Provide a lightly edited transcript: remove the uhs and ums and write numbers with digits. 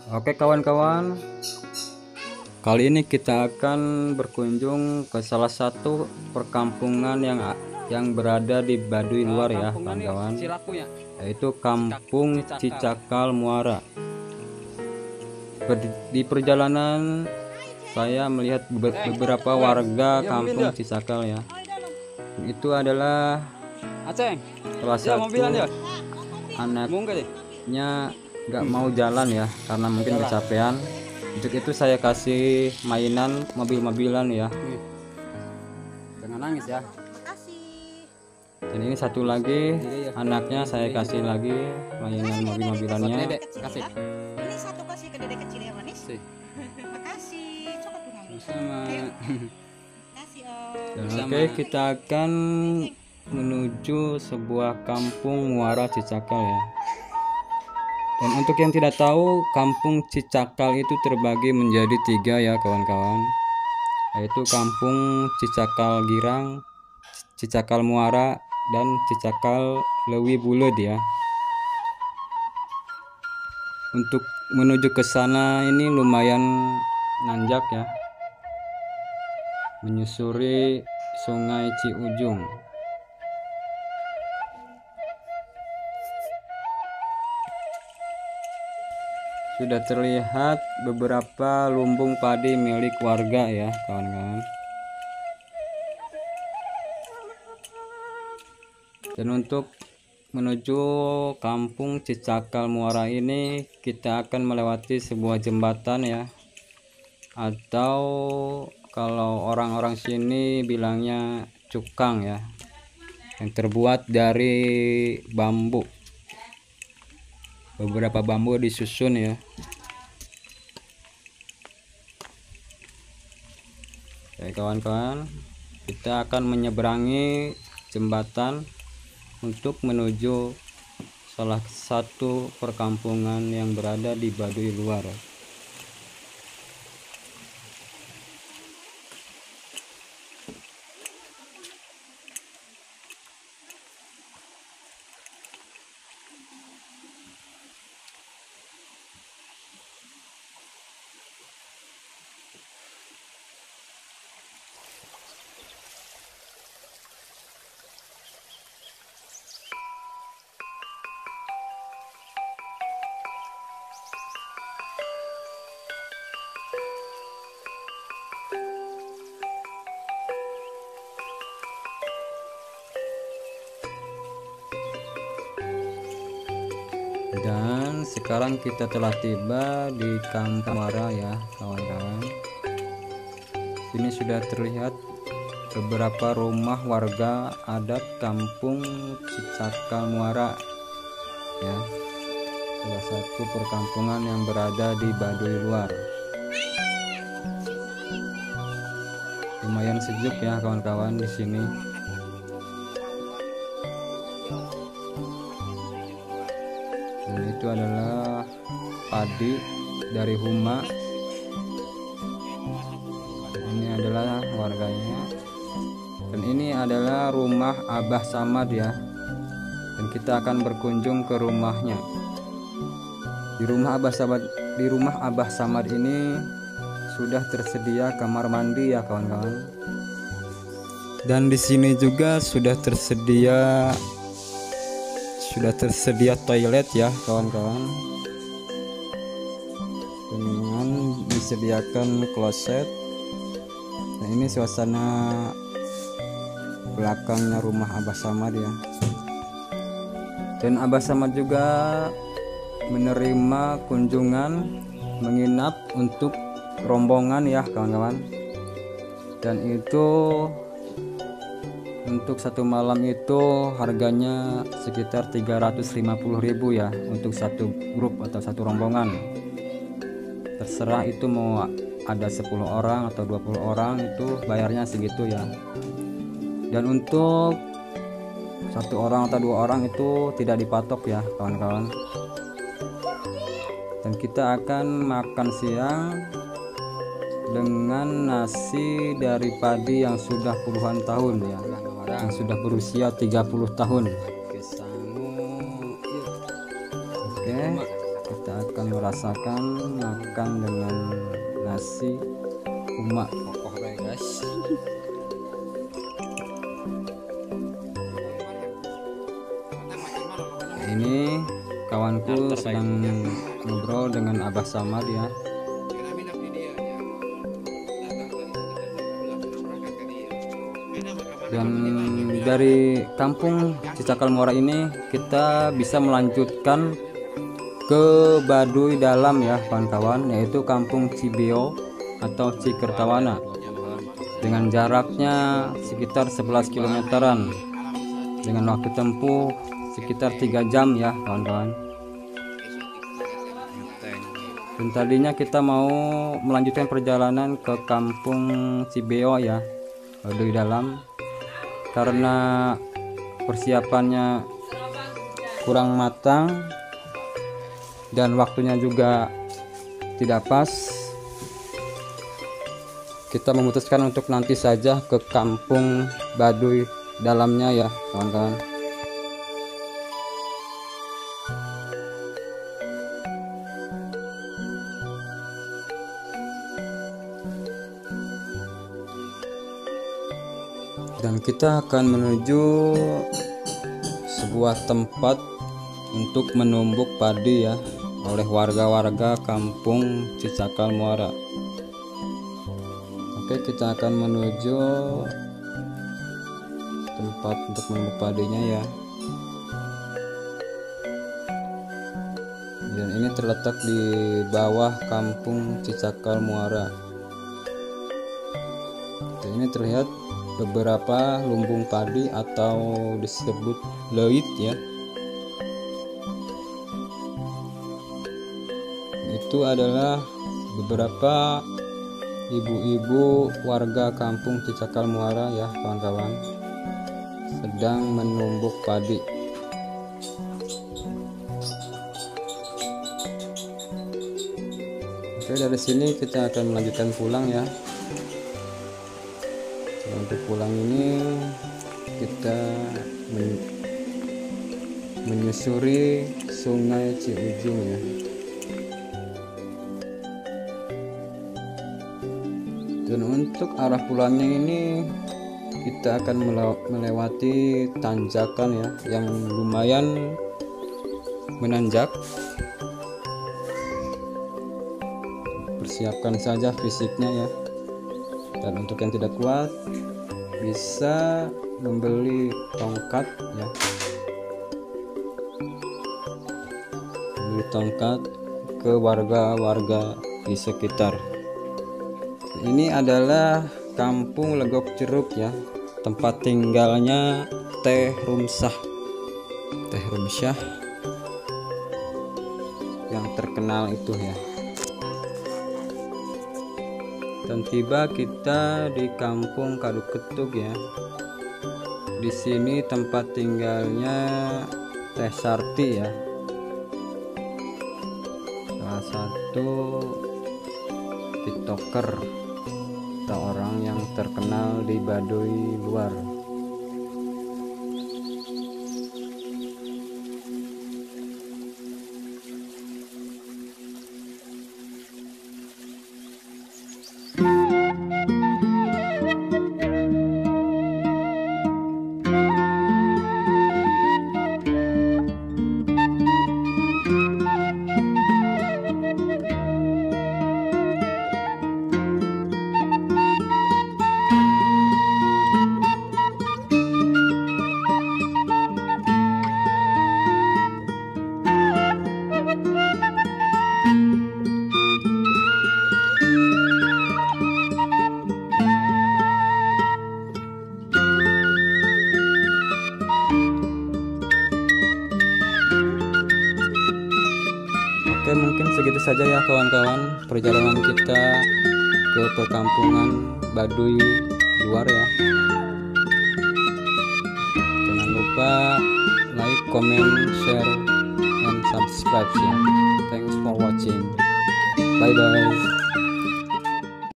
Oke kawan-kawan, kali ini kita akan berkunjung ke salah satu perkampungan yang berada di Baduy Luar ya kawan-kawan, yaitu Kampung Cicakal Muara. Di perjalanan saya melihat beberapa warga Kampung Cicakal ya. Itu adalah salah satu anaknya nggak mau jalan ya karena mungkin kecapean. Untuk itu saya kasih mainan mobil-mobilan ya. Jangan nangis ya. Dan ini satu lagi anaknya saya kasih lagi mainan mobil-mobilannya. Kasih. Ini satu kasih ke dedek kecil ya manis. Makasih. Coba tuh ngambil. Sama. Kasih Om. Dan oke, kita akan menuju sebuah kampung muara Cicakal ya. Dan untuk yang tidak tahu, Kampung Cicakal itu terbagi menjadi 3 ya kawan-kawan, yaitu Kampung Cicakal Girang, Cicakal Muara, dan Cicakal Lewi Bulud ya. Untuk menuju ke sana ini lumayan nanjak ya, menyusuri Sungai Ciujung. Sudah terlihat beberapa lumbung padi milik warga ya kawan-kawan. Dan untuk menuju Kampung Cicakal Muara ini kita akan melewati sebuah jembatan ya, atau kalau orang-orang sini bilangnya cukang ya, yang terbuat dari bambu. Beberapa bambu disusun ya. Oke kawan-kawan, kita akan menyeberangi jembatan untuk menuju salah satu perkampungan yang berada di Baduy Luar. Dan sekarang kita telah tiba di Kampung Muara ya kawan-kawan. Sini sudah terlihat beberapa rumah warga adat Kampung Cicakal Muara ya, salah satu perkampungan yang berada di Baduy Luar. Lumayan sejuk ya kawan-kawan di sini. Dan itu adalah padi dari Huma. Ini adalah warganya. Dan ini adalah rumah Abah Samad ya. Dan kita akan berkunjung ke rumahnya. Di rumah Abah Samad ini sudah tersedia kamar mandi ya kawan-kawan. Dan di sini juga sudah tersedia toilet ya kawan-kawan, dengan disediakan kloset. Nah ini suasana belakangnya rumah Abah Samad ya. Dan Abah Samad juga menerima kunjungan menginap untuk rombongan ya kawan-kawan. Dan itu untuk satu malam itu harganya sekitar 350.000 ya untuk satu grup atau satu rombongan. Terserah itu mau ada 10 orang atau 20 orang, itu bayarnya segitu ya. Dan untuk satu orang atau 2 orang itu tidak dipatok ya kawan-kawan. Dan kita akan makan siang dengan nasi dari padi yang sudah puluhan tahun ya, yang sudah berusia 30 tahun. Oke, kita akan rasakan makan dengan nasi umak kokoh guys. Ini kawanku sedang ngobrol dengan Abah Samad ya. Dan dari kampung Cicakal Muara ini kita bisa melanjutkan ke Baduy Dalam ya kawan-kawan, yaitu kampung Cibeo atau Cikertawana dengan jaraknya sekitar 11 kilometeran dengan waktu tempuh sekitar 3 jam ya kawan-kawan. Dan tadinya kita mau melanjutkan perjalanan ke kampung Cibeo ya, Baduy Dalam, karena persiapannya kurang matang dan waktunya juga tidak pas. Kita memutuskan untuk nanti saja ke kampung Baduy Dalamnya ya kawan-kawan. Dan kita akan menuju sebuah tempat untuk menumbuk padi ya oleh warga-warga kampung Cicakal Muara. Oke, kita akan menuju tempat untuk menumbuk padinya ya. Dan ini terletak di bawah kampung Cicakal Muara. Dan ini terlihat beberapa lumbung padi atau disebut leit ya. Itu adalah beberapa ibu-ibu warga kampung Cicakal Muara ya kawan-kawan, sedang menumbuk padi. Oke, dari sini kita akan melanjutkan pulang ya. Untuk pulang ini kita menyusuri Sungai Ciujung ya. Dan untuk arah pulangnya ini kita akan melewati tanjakan ya yang lumayan menanjak. Persiapkan saja fisiknya ya. Dan untuk yang tidak kuat bisa membeli tongkat ya, beli tongkat ke warga-warga di sekitar. Ini adalah kampung Legok Ceruk ya, tempat tinggalnya Teh Rumsyah yang terkenal itu ya. Dan tiba kita di kampung Kaduketuk ya. Di sini tempat tinggalnya Teh Sarti ya, salah satu tiktoker atau orang yang terkenal di Baduy luar. Oke, mungkin segitu saja ya kawan-kawan perjalanan kita ke perkampungan Baduy luar ya. Jangan lupa like, comment, share, and subscribe ya. Thanks for watching. Bye bye.